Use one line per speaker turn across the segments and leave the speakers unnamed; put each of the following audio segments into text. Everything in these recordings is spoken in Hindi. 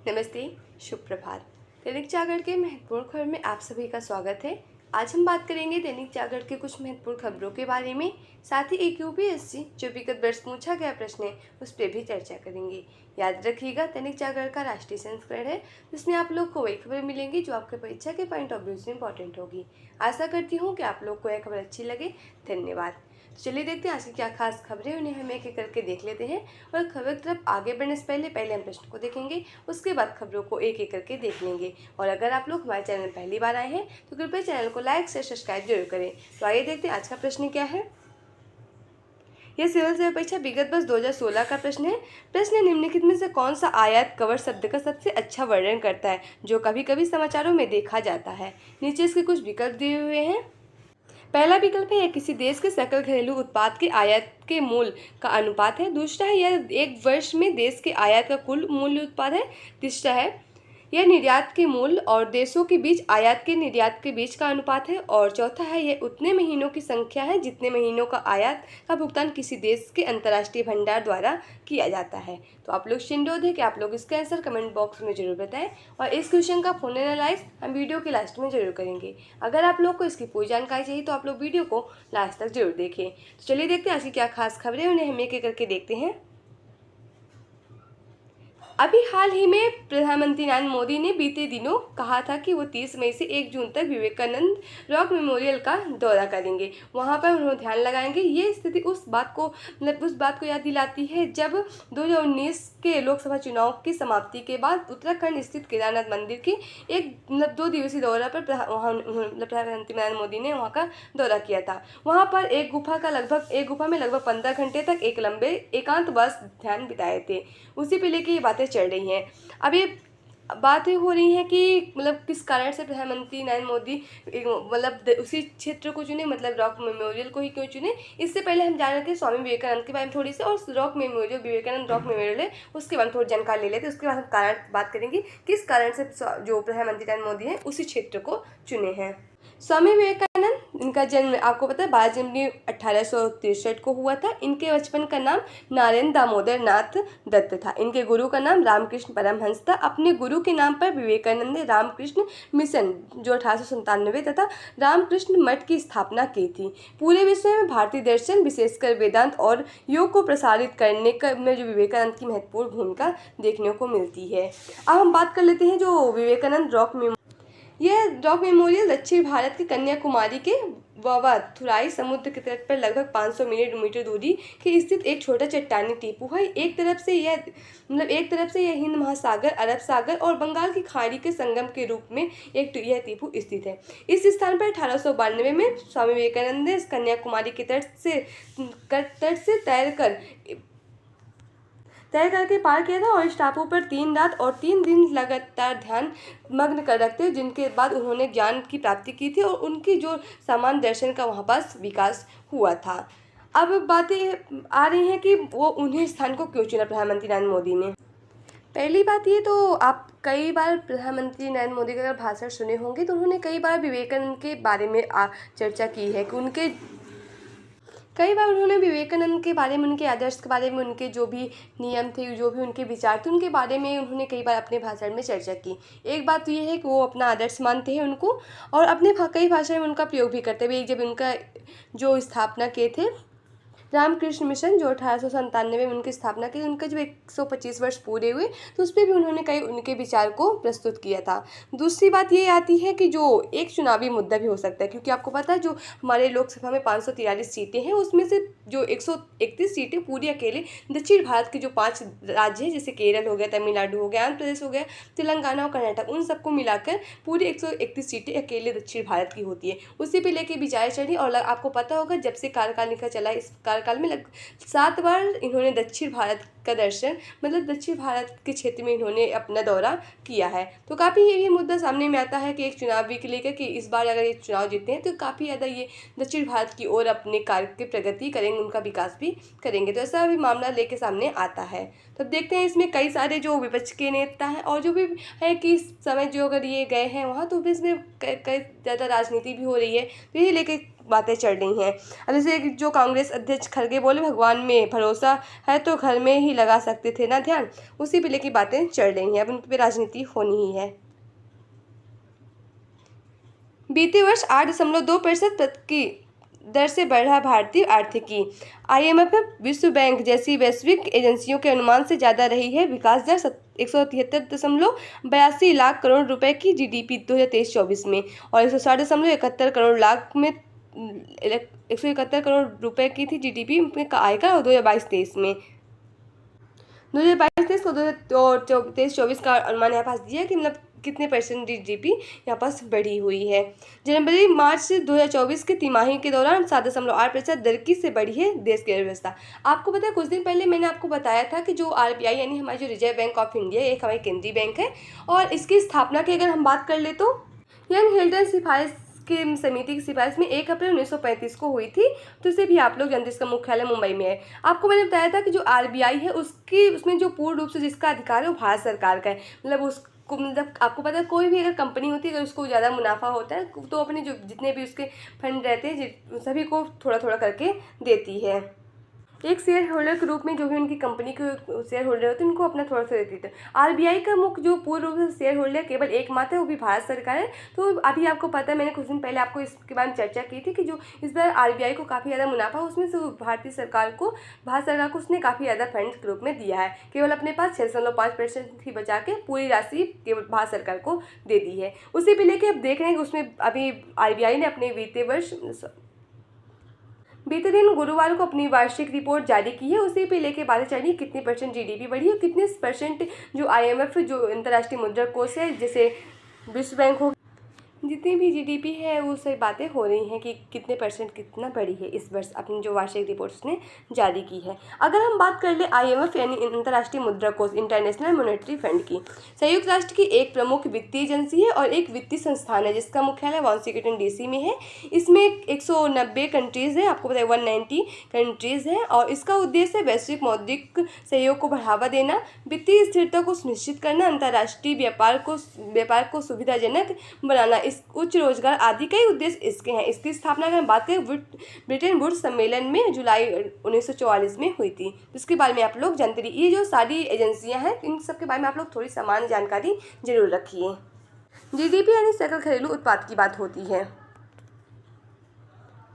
नमस्ते, शुभ प्रभात। दैनिक जागरण के महत्वपूर्ण खबर में आप सभी का स्वागत है। आज हम बात करेंगे दैनिक जागरण के कुछ महत्वपूर्ण खबरों के बारे में। साथ ही एक यूपीएससी जो विगत वर्ष पूछा गया प्रश्न है उस पर भी चर्चा करेंगे। याद रखिएगा, दैनिक जागरण का राष्ट्रीय संस्करण है जिसमें आप लोग को वही खबर मिलेंगी जो आपके परीक्षा के पॉइंट ऑफ व्यू से इंपॉर्टेंट होगी। आशा करती हूँ कि आप लोग को यह खबर अच्छी लगे। धन्यवाद। तो चलिए देखते हैं आज की क्या खास खबरें, उन्हें हम एक एक करके देख लेते हैं। और खबर की तरफ आगे बढ़ने से पहले हम प्रश्न को देखेंगे, उसके बाद खबरों को एक एक करके देख लेंगे। और अगर आप लोग हमारे चैनल पहली बार आए हैं तो कृपया चैनल को लाइक से सब्सक्राइब जरूर करें। तो आइए देखते हैं आज का प्रश्न क्या है। यह सिविल सेवा परीक्षा विगत वर्ष 2016 का प्रश्न है। प्रश्न निम्नलिखित में से कौन सा आयात कवर शब्द का सबसे अच्छा वर्णन करता है जो कभी कभी समाचारों में देखा जाता है। नीचे इसके कुछ विकल्प दिए हुए हैं। पहला विकल्प है यह किसी देश के सकल घरेलू उत्पाद के आयात के मूल्य का अनुपात है। दूसरा है यह एक वर्ष में देश के आयात का कुल मूल्य उत्पाद है। तीसरा है यह निर्यात के मूल्य और देशों के बीच आयात के निर्यात के बीच का अनुपात है। और चौथा है यह उतने महीनों की संख्या है जितने महीनों का आयात का भुगतान किसी देश के अंतर्राष्ट्रीय भंडार द्वारा किया जाता है। तो आप लोग चिंतोद है कि आप लोग इसका आंसर कमेंट बॉक्स में जरूर बताएं। और इस क्वेश्चन का फुल एनालाइज हम वीडियो के लास्ट में जरूर करेंगे। अगर आप लोग को इसकी पूरी जानकारी चाहिए तो आप लोग वीडियो को लास्ट तक जरूर देखें। तो चलिए देखते हैं आज की क्या खास खबरें, उन्हें हम एक एक करके देखते हैं। अभी हाल ही में प्रधानमंत्री नरेंद्र मोदी ने बीते दिनों कहा था कि वो 30 मई से 1 जून तक विवेकानंद रॉक मेमोरियल का दौरा करेंगे। वहां पर उन्होंने ध्यान लगाएंगे। ये स्थिति उस बात को याद दिलाती है जब 2019 के लोकसभा चुनाव की समाप्ति के बाद उत्तराखंड स्थित केदारनाथ मंदिर की एक 2 दिवसीय दौरा पर प्रधानमंत्री नरेंद्र मोदी ने वहाँ का दौरा किया था। वहाँ पर एक गुफा में लगभग 15 घंटे तक एक लंबे एकांतवास ध्यान बिताए थे। उसी पे लेके ये बातें चल रही हैं। अब ये बातें हो रही हैं कि किस कारण से प्रधानमंत्री नरेंद्र मोदी उसी क्षेत्र को चुने, रॉक मेमोरियल को ही क्यों चुने। इससे पहले हम जान रहे थे स्वामी विवेकानंद के बारे में थोड़ी सी, और विवेकानंद रॉक मेमोरियल है उसके बारे में थोड़ी जानकारी ले लेते। उसके बाद हम कारण बात करेंगे किस कारण से जो प्रधानमंत्री नरेंद्र मोदी हैं उसी क्षेत्र को चुने हैं। स्वामी विवेकानंद, इनका जन्म आपको पता है 12 जनवरी 1863 को हुआ था। इनके बचपन का नाम नारायण दामोदर नाथ दत्त था। इनके गुरु का नाम रामकृष्ण परमहंस था। अपने गुरु के नाम पर विवेकानंद ने रामकृष्ण मिशन जो 1897 तथा रामकृष्ण मठ की स्थापना की थी। पूरे विश्व में भारतीय दर्शन विशेषकर वेदांत और योग को प्रसारित करने में जो विवेकानंद की महत्वपूर्ण भूमिका देखने को मिलती है। अब हम बात कर लेते हैं जो विवेकानंद यह रॉक मेमोरियल दक्षिण भारत के कन्याकुमारी के ववाथुराई समुद्र के तट पर लगभग 500 मीटर दूरी के स्थित एक छोटा चट्टानी टीपू है। एक तरफ से यह हिंद महासागर, अरब सागर और बंगाल की खाड़ी के संगम के रूप में यह टीपू स्थित है। इस स्थान पर 1892 में स्वामी विवेकानंद ने कन्याकुमारी के तट से तय करके पार किया था और इस टापू पर 3 रात और 3 दिन लगातार ध्यान मग्न कर रखते, जिनके बाद उन्होंने ज्ञान की प्राप्ति की थी और उनकी जो सामान्य दर्शन का वहाँ पास विकास हुआ था। अब बातें आ रही हैं कि वो उन्हीं स्थान को क्यों चुना प्रधानमंत्री नरेंद्र मोदी ने। पहली बात ये, तो आप कई बार प्रधानमंत्री नरेंद्र मोदी का अगर भाषण सुने होंगे तो उन्होंने कई बार विवेकानंद के बारे में चर्चा की है कि कई बार उन्होंने विवेकानंद के बारे में, उनके आदर्श के बारे में, उनके जो भी नियम थे, जो भी उनके विचार थे, उनके बारे में उन्होंने कई बार अपने भाषण में चर्चा की। एक बात तो ये है कि वो अपना आदर्श मानते हैं उनको और अपने कई भाषा में उनका प्रयोग भी करते हुए। जब उनका जो स्थापना किए थे रामकृष्ण मिशन जो 1897 में उनकी स्थापना की, उनके जब 125 वर्ष पूरे हुए तो उस पर भी उन्होंने कई उनके विचार को प्रस्तुत किया था। दूसरी बात ये आती है कि जो एक चुनावी मुद्दा भी हो सकता है, क्योंकि आपको पता है जो हमारे लोकसभा में 543 सीटें हैं उसमें से जो 131 सीटें पूरी अकेले दक्षिण भारत के जो 5 राज्य हैं, जैसे केरल हो गया, तमिलनाडु हो गया, आंध्र प्रदेश हो गया, तेलंगाना और कर्नाटक, उन सबको मिलाकर पूरी 131 सीटें अकेले दक्षिण भारत की होती है। उसी पे लेके विचार चली। और आपको पता होगा जब से कार्यकाल इनका चला, इस कार्यकाल में 7 बार इन्होंने दक्षिण भारत का दर्शन, दक्षिण भारत के क्षेत्र में इन्होंने अपना दौरा किया है। तो काफ़ी ये मुद्दा सामने में आता है कि एक चुनावी के लेकर कि इस बार अगर ये चुनाव जीतते हैं तो काफ़ी ज़्यादा ये दक्षिण भारत की ओर अपने कार्य की प्रगति करेंगे, उनका विकास भी करेंगे। तो ऐसा भी मामला लेके सामने आता है। तो देखते हैं इसमें कई सारे जो विपक्ष के नेता हैं और जो भी है कि इस समय जो अगर ये गए हैं वहाँ, तो भी इसमें कई ज़्यादा राजनीति भी हो रही है। तो ये लेके बातें चल रही हैं। अब जैसे जो कांग्रेस अध्यक्ष खड़गे बोले, भगवान में भरोसा है तो घर में ही लगा सकते थे ना ध्यान, उसी पे लेके बातें चल रही हैं। अब उन पे राजनीति होनी ही है। बीते वर्ष 8.2% की दर से बढ़ा भारतीय आर्थिकी। IMF, विश्व बैंक जैसी वैश्विक एजेंसियों के अनुमान से ज़्यादा रही है विकास दर। 173.82 लाख करोड़ रुपए की GDP 2023-24 में, और 160.71 करोड़ लाख में 171 करोड़ रुपए की थी GDP में का आयकर, और 2022-23 में 2022-23 को 2023-24 का अनुमान यहाँ पास दिया है कि मतलब कितने परसेंट GDP यहाँ पास बढ़ी हुई है। जनवरी मार्च 2024 की तिमाही के दौरान 7.8% दर की से बढ़ी है देश की अर्थव्यवस्था। आपको पता है, कुछ दिन पहले मैंने आपको बताया था कि जो RBI यानी हमारी जो रिजर्व बैंक ऑफ इंडिया, एक हमारी केंद्रीय बैंक है, और इसकी स्थापना की अगर हम बात कर ले तो यंग हिल्टन सिफारिश की समिति की सिफारिश में 1 अप्रैल 1935 को हुई थी। तो इसे भी आप लोग जानते हैं, इसका मुख्यालय मुंबई में है। आपको मैंने बताया था कि जो RBI है उसमें जो पूर्ण रूप से जिसका अधिकार है वो भारत सरकार का है। मतलब आपको पता है, कोई भी अगर कंपनी होती है, अगर उसको ज़्यादा मुनाफा होता है तो अपने जो जितने भी उसके फंड रहते हैं सभी को थोड़ा थोड़ा करके देती है। एक शेयर होल्डर के रूप में जो भी उनकी कंपनी के शेयर होल्डर होते हैं उनको अपना थोड़ा सा देती है। RBI का मुख्य जो पूर्ण रूप से शेयर होल्डर केवल एकमात्र है, वो भी भारत सरकार है। तो अभी आपको पता है, मैंने कुछ दिन पहले आपको इसके बारे में चर्चा की थी कि जो इस बार RBI को काफ़ी ज़्यादा मुनाफा, उसमें से भारत सरकार को उसने काफ़ी ज़्यादा फंड के रूप में दिया है। केवल अपने पास 6.5% ही बचा के पूरी राशि केवल भारत सरकार को दे दी है। उसी पे लेके अब देख रहे हैं कि उसमें अभी RBI ने अपने बीते दिन गुरुवार को अपनी वार्षिक रिपोर्ट जारी की है। उसी पे लेके बातें चल रही कितनी परसेंट GDP बढ़ी और कितने परसेंट जो IMF जो अंतर्राष्ट्रीय मुद्रा कोष है, जैसे विश्व बैंक हो, जितनी भी GDP है वो सही बातें हो रही हैं कि कितने परसेंट कितना बढ़ी है इस वर्ष, अपनी जो वार्षिक रिपोर्ट उसने जारी की है। अगर हम बात कर ले IMF यानी अंतर्राष्ट्रीय मुद्रा कोष, इंटरनेशनल मॉनेटरी फंड की, संयुक्त राष्ट्र की एक प्रमुख वित्तीय एजेंसी है और एक वित्तीय संस्थान है जिसका मुख्यालय वाशिंगटन DC में है। इसमें 190 कंट्रीज़ है, आपको पता है 190 कंट्रीज़ हैं, और इसका उद्देश्य है वैश्विक मौद्रिक सहयोग को बढ़ावा देना, वित्तीय स्थिरता को सुनिश्चित करना, अंतर्राष्ट्रीय व्यापार को सुविधाजनक बनाना, उच्च रोजगार आदि कई उद्देश्य इसके हैं। इसकी स्थापना अगर हम बात करें ब्रिटेन वुड्स सम्मेलन में जुलाई 1944 में हुई थी, जिसके बारे में आप लोग जानते रहिए। ये जो सारी एजेंसियां हैं इन सब के बारे में आप लोग थोड़ी सामान्य जानकारी जरूर रखिए। GDP यानी सकल घरेलू उत्पाद की बात होती है।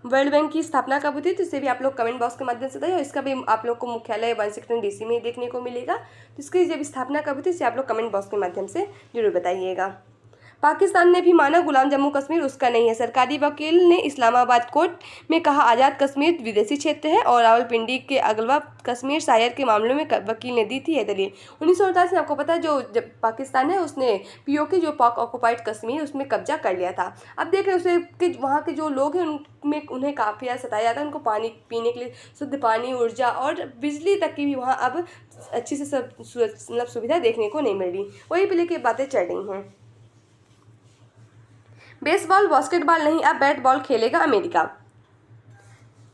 वर्ल्ड बैंक की स्थापना कब हुई थी, तो इसे भी आप लोग कमेंट बॉक्स के माध्यम से बताइए, और इसका भी आप लोग को मुख्यालय वाशिंगटन DC में देखने को मिलेगा। तो इसकी जब स्थापना कब हुई थी इसे आप लोग कमेंट बॉक्स के माध्यम से जरूर बताइएगा। पाकिस्तान ने भी माना गुलाम जम्मू कश्मीर उसका नहीं है। सरकारी वकील ने इस्लामाबाद कोर्ट में कहा आज़ाद कश्मीर विदेशी क्षेत्र है, और रावलपिंडी के अगवा कश्मीर शायर के मामलों में वकील ने दी थी यह दलील। 1948 में आपको पता है जो जब पाकिस्तान है उसने POK जो पाक ऑक्युपाइड कश्मीर उसमें कब्जा कर लिया था। अब देख रहे हैं उसे कि वहाँ के जो लोग हैं उन्हें काफ़ी ज़्यादा सताया जाता है। उनको पानी पीने के लिए शुद्ध पानी, ऊर्जा और बिजली तक की भी वहाँ अब अच्छी से सब मतलब सुविधा देखने को नहीं मिल रही। वही पे लेके बातें चल रही हैं। बेसबॉल बास्केटबॉल नहीं, अब बैट बॉल खेलेगा अमेरिका।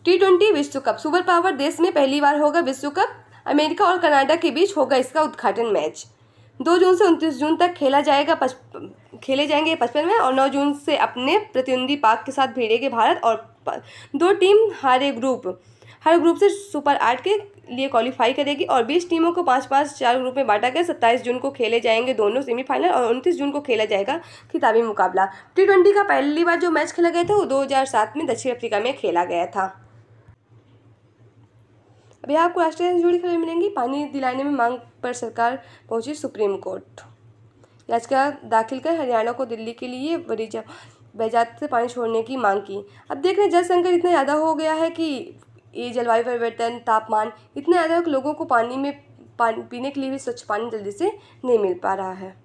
T20 विश्व कप, सुपर पावर देश में पहली बार होगा विश्व कप। अमेरिका और कनाडा के बीच होगा इसका उद्घाटन मैच। 2 जून से 29 जून तक खेले जाएंगे 55 में, और 9 जून से अपने प्रतिद्वंदी पाक के साथ भिड़ेंगे भारत, और 2 टीम हर ग्रुप से सुपर 8 के लिए क्वालिफाई करेगी, और 20 टीमों को 5-5 4 ग्रुप में बांटा गया। 27 जून को खेले जाएंगे दोनों सेमीफाइनल, और 29 जून को खेला जाएगा खिताबी मुकाबला। T20 का पहली बार जो मैच खेला गया था वो 2007 में दक्षिण अफ्रीका में खेला गया था। अभी आपको राष्ट्रीय से जुड़ी खबरें मिलेंगी। पानी दिलाने में मांग पर सरकार पहुंची सुप्रीम कोर्ट। याचिका दाखिल कर हरियाणा को दिल्ली के लिए बजात से पानी छोड़ने की मांग की। अब देख रहे हैं जल संकट इतना ज़्यादा हो गया है कि ये जलवायु परिवर्तन, तापमान इतना ज़्यादा है कि लोगों को पानी पीने के लिए भी स्वच्छ पानी जल्दी से नहीं मिल पा रहा है।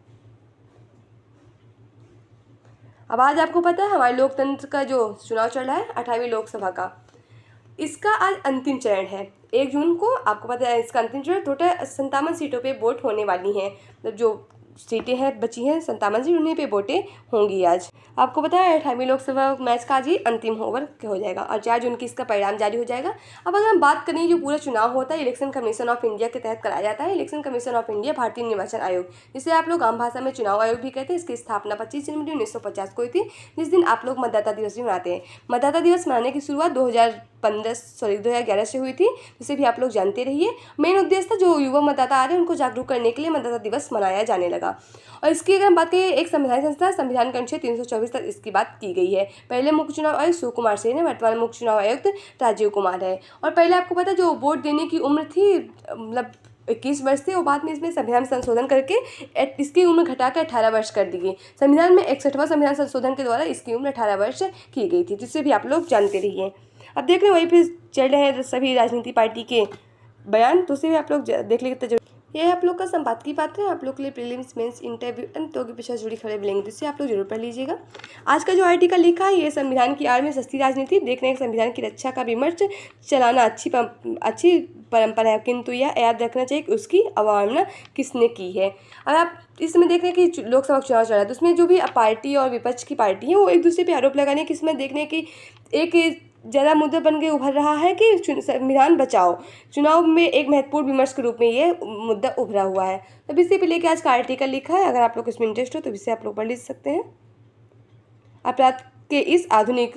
अब आज आपको पता है हमारे लोकतंत्र का जो चुनाव चल रहा है 18वीं लोकसभा का, इसका आज अंतिम चरण है। 1 जून को आपको पता है इसका अंतिम चरण। टोटल 57 सीटों पे वोट होने वाली हैं, मतलब जो सीटें हैं बची हैं 57 सीट, उन्हीं पे वोटें होंगी आज। आपको पता है 18वीं लोकसभा मैच का आज ही अंतिम ओवर हो जाएगा और 4 जून की इसका परिणाम जारी हो जाएगा। अब अगर हम बात करें, जो पूरा चुनाव होता है इलेक्शन कमीशन ऑफ इंडिया के तहत कराया जाता है। इलेक्शन कमीशन ऑफ इंडिया भारतीय निर्वाचन आयोग, जिसे आप लोग आम भाषा में चुनाव आयोग भी कहते हैं, इसकी स्थापना 25 जनवरी 1950 को हुई थी, जिस दिन आप लोग मतदाता दिवस भी मनाते हैं। मतदाता दिवस मनाने की शुरुआत 2011 से हुई थी, जिसे भी आप लोग जानते रहिए। मेन उद्देश्य था जो युवा मतदाता आ रहे हैं उनको जागरूक करने के लिए मतदाता दिवस मनाया जाने लगा। और इसकी अगर हम बात करें, एक संवैधानिक संस्था संविधान का अनुच्छेद 324 तक इसकी बात की गई है। पहले मुख्य चुनाव आयुक्त शिवकुमार सेन है, वर्तमान मुख्य चुनाव आयुक्त राजीव कुमार है। और पहले आपको पता है जो वोट देने की उम्र थी, मतलब 21 वर्ष थी, और बाद में इसमें संविधान संशोधन करके इसकी उम्र घटाकर 18 वर्ष कर दी गई। संविधान में 61वां संविधान संशोधन के द्वारा इसकी उम्र 18 वर्ष की गई थी, जिससे भी आप लोग जानते रहिए। अब देख रहे हैं वहीं पर चल रहे हैं सभी राजनीति पार्टी के बयान, तो उसे भी आप लोग देख लीजिए। ये आप लोग का संपादकीय पात्र है। आप लोग के लिए प्रीलिम्स, मेंस, इंटरव्यू एंड तो की परीक्षा से जुड़ी खबरें मिलेंगी, जिससे आप लोग जरूर पढ़ लीजिएगा। आज का जो आर्टिकल लिखा है, ये संविधान की आड़ में सस्ती राजनीति, देख रहे हैं संविधान की रक्षा का विमर्श चलाना अच्छी परंपरा है, किंतु यह याद रखना चाहिए कि उसकी अवमानना किसने की है। अब आप इसमें देख रहे हैं कि लोकसभा चुनाव चल रहा है, तो उसमें जो भी पार्टी और विपक्ष की पार्टी है वो एक दूसरे पर आरोप लगाने की, इसमें देखने की एक ज़्यादा मुद्दा बन के उभर रहा है कि संविधान बचाओ। चुनाव में एक महत्वपूर्ण विमर्श के रूप में ये मुद्दा उभरा हुआ है। तब इसी पे लेके आज का आर्टिकल लिखा है। अगर आप लोग इसमें इंटरेस्ट हो तो इसे आप लोग पढ़ लिख सकते हैं। अपराध के इस आधुनिक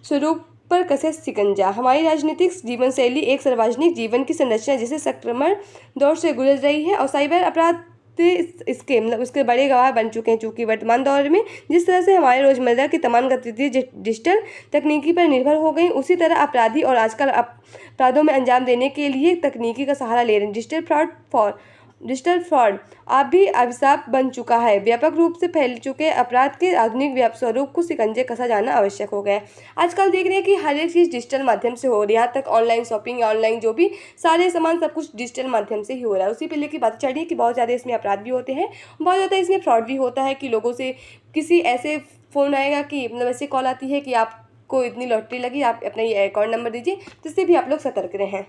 स्वरूप पर कसे शिकंजा। हमारी राजनीतिक जीवन शैली एक सार्वजनिक जीवन की संरचना जिसे संक्रमण दौर से गुजर रही है, और साइबर अपराध इसके मतलब उसके बड़े गवाह बन चुके हैं। चूँकि वर्तमान दौर में जिस तरह से हमारे रोजमर्रा की तमाम गतिविधियाँ डिजिटल तकनीकी पर निर्भर हो गई, उसी तरह अपराधी और आजकल अपराधों में अंजाम देने के लिए तकनीकी का सहारा ले रहे हैं। डिजिटल फ्रॉड आप भी अभिशाप बन चुका है। व्यापक रूप से फैल चुके अपराध के आधुनिक स्वरूप को शिकंजे कसा जाना आवश्यक हो गया है। आजकल देख रहे हैं कि हर एक चीज़ डिजिटल माध्यम से हो रही है, यहाँ तक ऑनलाइन शॉपिंग, ऑनलाइन जो भी सारे सामान सब कुछ डिजिटल माध्यम से ही हो रहा है। उसी पे लेकर बात चल रही है कि बहुत ज़्यादा इसमें अपराध भी होते हैं, बहुत ज़्यादा इसमें फ्रॉड भी होता है कि लोगों से किसी ऐसे फ़ोन आएगा कि मतलब ऐसे कॉल आती है कि आपको इतनी लॉटरी लगी, आप अपना ये अकाउंट नंबर दीजिए, जिससे भी आप लोग सतर्क रहें।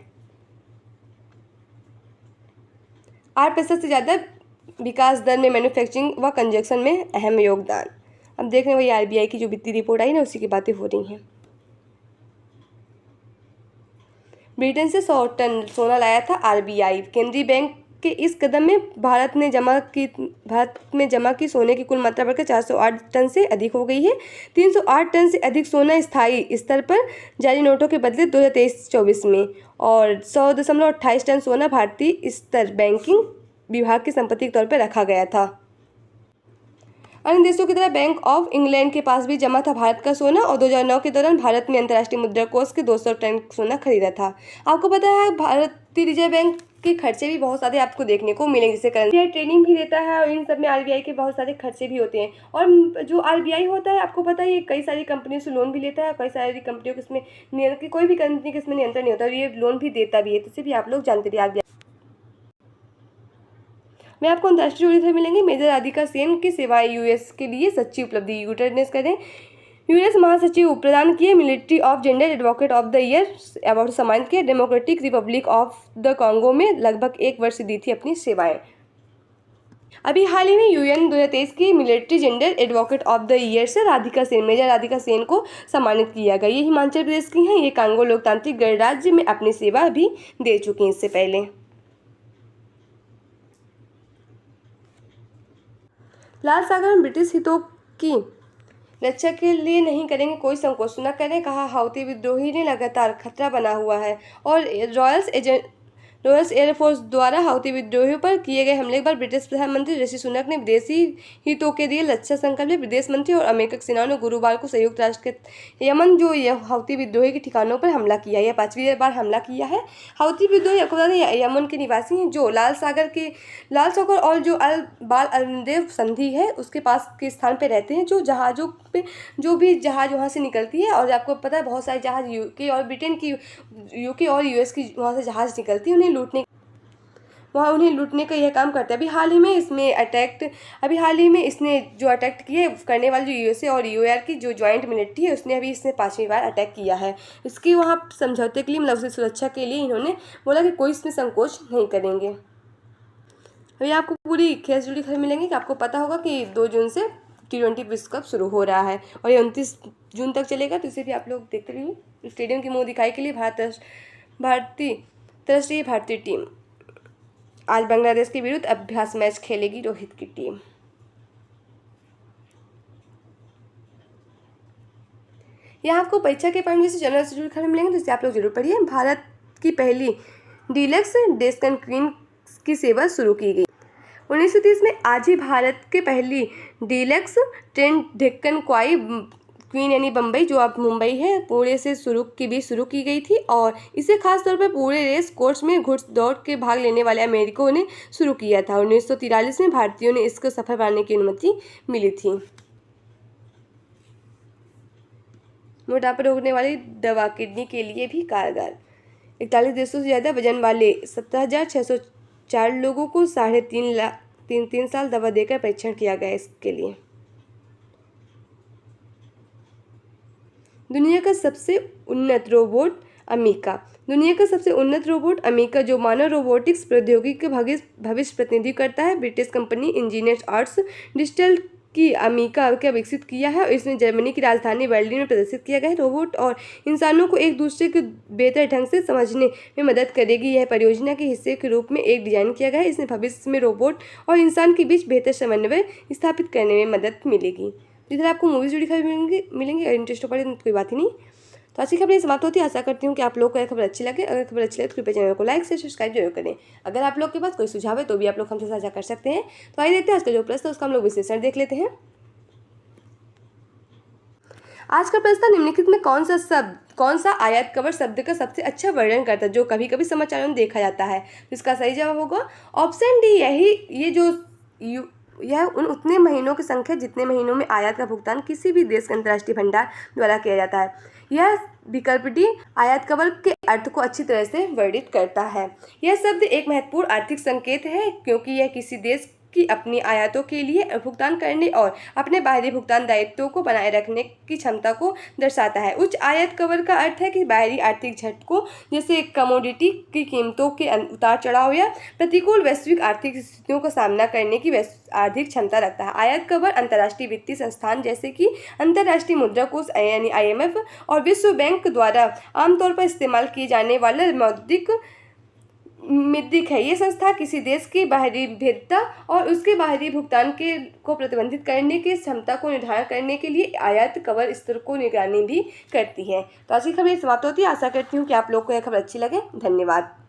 8% से ज़्यादा विकास दर में मैन्युफैक्चरिंग व कंजक्शन में अहम योगदान। अब देख रहे हैं वही आरबीआई की जो वित्तीय रिपोर्ट आई ना, उसी की बातें हो रही हैं। ब्रिटेन से 100 टन सोना लाया था आरबीआई। केंद्रीय बैंक के इस कदम में भारत में जमा की सोने की कुल मात्रा बढ़कर 408 टन से अधिक हो गई है। 308 टन से अधिक सोना स्थायी स्तर पर जारी नोटों के बदले 2023-24 में, और 100.28 टन सोना भारतीय स्तर बैंकिंग विभाग की संपत्ति के तौर पर रखा गया था। अन्य देशों की तरह बैंक ऑफ इंग्लैंड के पास भी जमा था भारत का सोना, और 2009 के दौरान भारत में अंतर्राष्ट्रीय मुद्रा कोष के 200 टन सोना खरीदा था। आपको पता है भारतीय रिजर्व बैंक के खर्चे भी बहुत सारे आपको देखने को मिलेंगे, जैसे करेंसी ट्रेनिंग भी देता है, और इन सब में आरबीआई के बहुत सारे खर्चे भी होते हैं। और जो आरबीआई होता है आपको पता है ये कई सारी कंपनियों से लोन भी लेता है, और कई सारी कंपनियों को इसमें कोई भी कंपनी के इसमें नियंत्रण नहीं होता, और ये लोन भी देता भी है, तो इसे भी आप लोग जानते रहिए। आरबीआई में आपको अंतर्राष्ट्रीय जुड़ी मिलेंगे। मेजर राधिका सेन की सेवाएं यूएस के लिए सच्ची उपलब्धि। यूटेडनेस करें यूएस महासचिव प्रदान किए military of gender advocate of the year award सम्मानित किए। Democratic Republic of the Congo में लगभग 1 वर्ष दी थी अपनी सेवाएं। अभी हाल ही में यूएन 2023 की military gender advocate of the year से राधिका सेन, मेजर राधिका सेन को सम्मानित किया गया। ये हिमाचल प्रदेश की हैं। ये कांगो लोकतांत्रिक गणराज्य में अपनी सेवा भी दे चुकी हैं इससे पहले। लाल सागर में ब्रिटिश हितों की रक्षा के लिए नहीं करेंगे कोई संकोच न करें, कहा हाउती विद्रोही ने लगातार खतरा बना हुआ है। और रॉयल एयरफोर्स द्वारा हाउती विद्रोहियों पर किए गए हमले पर ब्रिटिश प्रधानमंत्री ऋषि सुनक ने विदेशी हितों के लिए रक्षा संकल्प। विदेश मंत्री और अमेरिकी सेनाओं ने गुरुवार को संयुक्त राष्ट्र के यमन जो हाउती विद्रोही के ठिकानों पर हमला किया। यह 5वीं बार हमला किया है। हाउती विद्रोही यमन के निवासी हैं जो लाल सागर और जो अल बाल अलदेव संधि है उसके पास के स्थान पर रहते हैं। जो जहाज़ों पे जो भी जहाज़ वहाँ से निकलती है, और आपको पता है बहुत सारे जहाज़ यूके और ब्रिटेन की यूके और यूएस की वहाँ से जहाज़ निकलती है, उन्हें लूटने का यह काम करता है। अभी हाल ही में इसने जो अटैक किए करने वाले जो यूएसए और यूएआर की जो जॉइंट मिलिट्री है उसने अभी इसने 5वीं बार अटैक किया है। इसकी वहाँ समझौते के लिए मतलब उसकी सुरक्षा के लिए इन्होंने बोला कि कोई इसमें संकोच नहीं करेंगे। अभी आपको पूरी खेल जुड़ी खबर मिलेंगी कि आपको पता होगा कि 2 जून से T20 विश्व कप शुरू हो रहा है और ये 29 जून तक चलेगा। तो इसे भी आप लोग देखते रहिए। स्टेडियम की मुँह दिखाई के लिए भारतीय टीम आज बांग्लादेश के विरुद्ध अभ्यास मैच खेलेगी। रोहित की टीम। यहाँ आपको परीक्षा के पॉइंट से जनरल से जुड़ी खबर मिलेंगे, जिससे आप लोग जरूर पढ़िए। भारत की पहली डीलक्स डेक्कन क्वीन की सेवा शुरू की गई। 1930 में आज ही भारत के पहली डीलक्स ट्रेन डेक्कन क्वीन यानी बम्बई, जो अब मुंबई है, पुणे से शुरू की गई थी और इसे खास तौर पर पूरे रेस कोर्स में घुड़दौड़ के भाग लेने वाले अमेरिकियों ने शुरू किया था। 1943 में भारतीयों ने इसको सफल बनाने की अनुमति मिली थी। मोटापा रोकने वाली दवा किडनी के लिए भी कारगर। 41 देशों से ज़्यादा वजन वाले 17,604 लोगों को 3.5 साल दवा देकर परीक्षण किया गया। इसके लिए दुनिया का सबसे उन्नत रोबोट अमीका। दुनिया का सबसे उन्नत रोबोट अमीका, जो मानव रोबोटिक्स प्रौद्योगिकी के भविष्य प्रतिनिधित्व करता है, British company engineers arts digital की अमीका का विकसित किया है और इसमें जर्मनी की राजधानी बर्लिन में प्रदर्शित किया गया है। रोबोट और इंसानों को एक दूसरे को बेहतर ढंग से समझने में मदद करेगी। यह परियोजना के हिस्से के रूप में एक डिजाइन किया गया है। इसमें भविष्य में रोबोट और इंसान के बीच बेहतर समन्वय स्थापित करने में मदद मिलेगी। जिधर आपको मूवीज जुड़ी खबर मिलेंगी। अगर इंटरेस्ट पड़े तो कोई बात ही नहीं। तो आज की खबर समाप्त होती है। आशा करती हूँ कि आप लोग को यह खबर अच्छी लगे। अगर खबर अच्छी लगे तो कृपया चैनल को लाइक से सब्सक्राइब जरूर करें। अगर आप लोग के पास कोई सुझाव है तो भी आप लोग हमसे साझा कर सकते हैं। तो आइए देखते हैं आज का जो प्रश्न है उसका हम लोग विश्लेषण देख लेते हैं। आज का प्रश्न निम्नलिखित में कौन सा आयत कवर शब्द का सबसे अच्छा वर्णन करता है, जो कभी कभी समाचारों में देखा जाता है। तो इसका सही जवाब होगा ऑप्शन डी। यह उतने महीनों की संख्या जितने महीनों में आयात का भुगतान किसी भी देश के अंतर्राष्ट्रीय भंडार द्वारा किया जाता है। यह विकल्प डी आयात कवर के अर्थ को अच्छी तरह से वर्णित करता है। यह शब्द एक महत्वपूर्ण आर्थिक संकेत है, क्योंकि यह किसी देश की अपनी आयातों के लिए भुगतान करने और अपने बाहरी भुगतान दायित्वों को बनाए रखने की क्षमता को दर्शाता है। उच्च आयात कवर का अर्थ है कि बाहरी आर्थिक झटकों जैसे कमोडिटी की कीमतों के उतार चढ़ाव या प्रतिकूल वैश्विक आर्थिक स्थितियों का सामना करने की आर्थिक क्षमता रखता है। आयात कवर अंतर्राष्ट्रीय वित्तीय संस्थान जैसे कि अंतर्राष्ट्रीय मुद्रा कोष यानी IMF और विश्व बैंक द्वारा आमतौर पर इस्तेमाल किए जाने वाला मौद्रिक है। ये संस्था किसी देश की बाहरी भेद्यता और उसके बाहरी भुगतान को प्रतिबंधित करने की क्षमता को निर्धारण करने के लिए आयात कवर स्तर को निगरानी भी करती है। तो आज की खबर समाप्त होती है। आशा करती हूँ कि आप लोग को यह खबर अच्छी लगे। धन्यवाद।